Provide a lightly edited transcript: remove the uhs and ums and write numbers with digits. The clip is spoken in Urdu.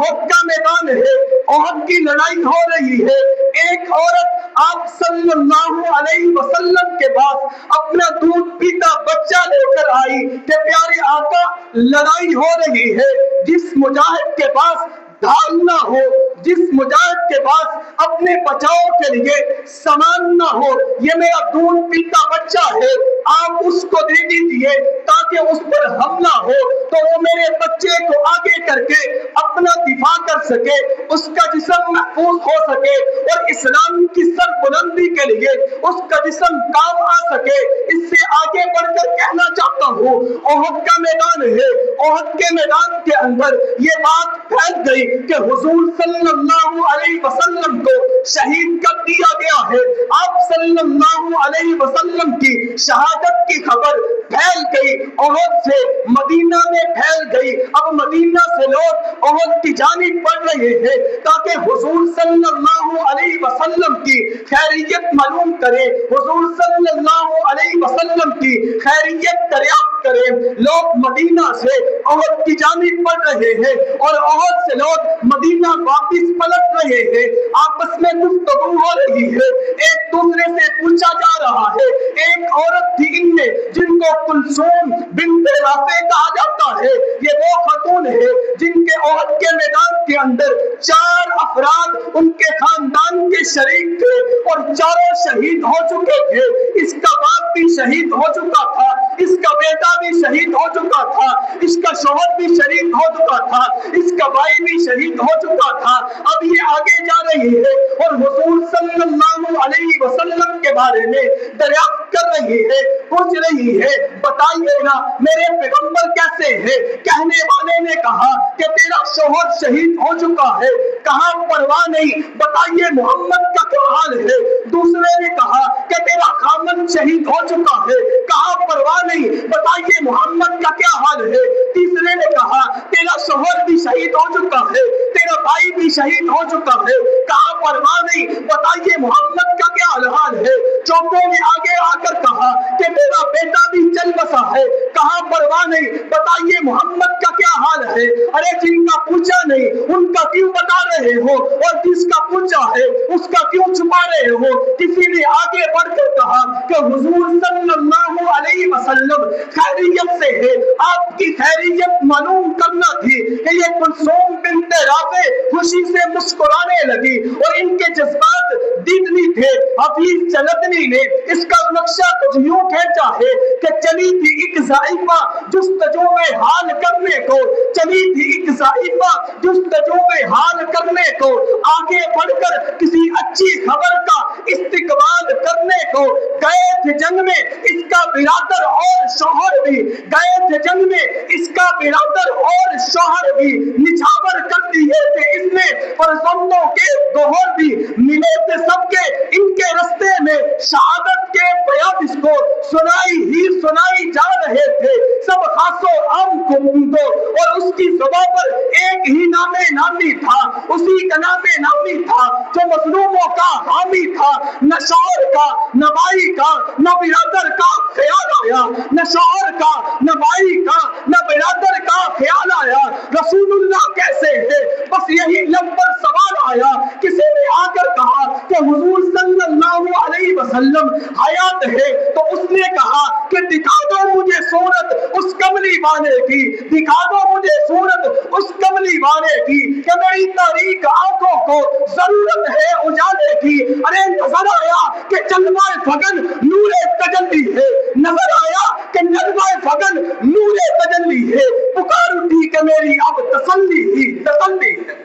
احد کا میدان ہے، احد کی لڑائی ہو رہی ہے. ایک عورت آپ صلی اللہ علیہ وسلم کے پاس اپنا دودھ پیتا بچہ لے کر آئی کہ پیارے آقا لڑائی ہو رہی ہے. جس مجاہد کے پاس ڈھال نہ ہو، جس مجاہد کے پاس اپنے بچاؤ کے لیے سامان نہ ہو، یہ میرا دودھ پیتا بچہ ہے، آپ اس کو دے دیجئے تاکہ اس پر حملہ ہو تو وہ میرے بچے کو آگے کر کے اپنا دفاع کر سکے، اس کا جسم محفوظ ہو سکے اور اسلام کی سر بلندی کے لیے اس کا جسم کام آ سکے. اس سے آگے بڑھ کر کہنا چاہتا ہوں احد کا میدان ہے، احد کے میدان کے اندر یہ بات پھیل گئی کہ حضور صلی اللہ علیہ وسلم کو شہید کر دیا گیا ہے. آپ صلی اللہ علیہ وسلم کی شہادت کی خبر پھیل گئی، احد سے مدینہ میں پھیل گئی. اب مدینہ سے لوگ احد کی جانب بڑھ رہے ہیں تاکہ حضور صلی اللہ علیہ وسلم کی خیریت معلوم کریں، حضور صلی اللہ علیہ وسلم کی خیریت دریافت کریں. لوگ مدینہ سے احد کی جانب بڑھ رہے ہیں اور احد سے لوگ مدینہ واپس پلٹ رہے ہیں. آپس میں گفتگو ہو رہی ہے، ایک دوسرے سے پوچھا جا رہا ہے. ایک عورت تھی ان میں جن کو کلثوم بنت رافع کہا جاتا ہے. یہ وہ خاتون ہے جن کے احد کے میدان کے اندر 4 افراد ان کے خاندان کے شریک تھے اور چاروں شہید ہو چکے تھے. اس کا باپ بھی شہید ہو چکا تھا، اس کا بیٹا بھی شہید ہو چکا تھا، اس کا شوہر بھی شہید ہو چکا تھا، اس کا بھائی بھی شہید ہو چکا تھا. اب یہ آگے جا رہی ہے اور حضور صلی اللہ علیہ وسلم کے بارے میں دریافت کر رہی ہے، پوچھ رہی ہے بتائیے نا میرے پیغمبر کیسے ہیں. کہنے والے نے کہا کہ تیرا شوہر شہید ہو چکا ہے. کہاں پرواہ نہیں، بتائیے محمد کا کیا حال ہے. دوسرے نے کہا کہ تیرا خامن شہید ہو چکا ہے. کہاں پرواہ نہیں، بتائیے محمد کا کیا حال ہے. تیسرے نے کہا تیرا شوہر بھی شہید ہو چکا ہے، تیرا بھائی بھی شہید ہو چکا ہے. کہاں پرواہ نہیں، بتائیے محمد کا کیا حال ہے. چوتھے نے آگے آ کر کہا کہ میرا بیٹا بھی چل بسا ہے. کہاں پرواہ نہیں، بتائیے محمد کا کیا حال ہے. ارے جن کا پوچھا نہیں ان کا کیوں بتا رہے ہو اور جس کا پوچھا ہے اس کا کیوں چھپا رہے ہو. کسی نے آگے بڑھ کر کہا کہ حضور صلی اللہ علیہ وسلم خیریت سے ہے، آپ کی خیریت معلوم کرنا تھی. کہ یہ کلثوم بنت رافع خوشی سے مسکرانے لگی اور ان کے جذبات دیدنی تھے. حفیظ چلدنی نے اس کا نقشہ کچھ یوں کھینچا ہے کہ چلی تھی ایک ضعیفہ جستجو میں حال کرنے کو، چلی تھی ایک ضعیفہ جستجو میں حال کرنے کو، آگے بڑھ کر کسی اچھی خبر کا استقبال کرنے کو. گئے تھے جنگ میں اس کا برادر اور شوہر بھی، گئے تھے جنگ میں اس کا برادر اور شوہر بھی، نچھاور کر دیے تھے اس نے فرزندوں کے گوہر بھی. ملے تھے سب کے ان کے رستے میں شہادت کے بیان اس کو سنائی جا رہے تھے. سب خاص و عام کو اور اس کی زبان پر ایک ہی نام نامی تھا، اسی کا نام نامی تھا جو مظلوموں کا حامی تھا. نہ شاعر کا نہ بھائی کا نہ برادر کا خیال آیا، نہ شاعر کا نہ بھائی کا نہ برادر کا خیال آیا. رسول اللہ کیسے ہے بس یہی لب پر سوال آیا. کسی نے آ کر کہا کہ حضور صلی اللہ علیہ وسلم حیات ہے تو اس نے کہا کہ دکھا دو مجھے صورت اس کملی والے کی، دکھا دو مجھے صورت اس کملی والے کی کہ میری تاریک آنکھوں کو ضرورت ہے اجالے کی. ارے نظر آیا کہ جلوہ فگن نور تجلی ہے، نظر آیا کہ جلوہ فگن نور تجلی ہے. پکار اٹھی کہ میری اب تسلی ہی تسلی ہے.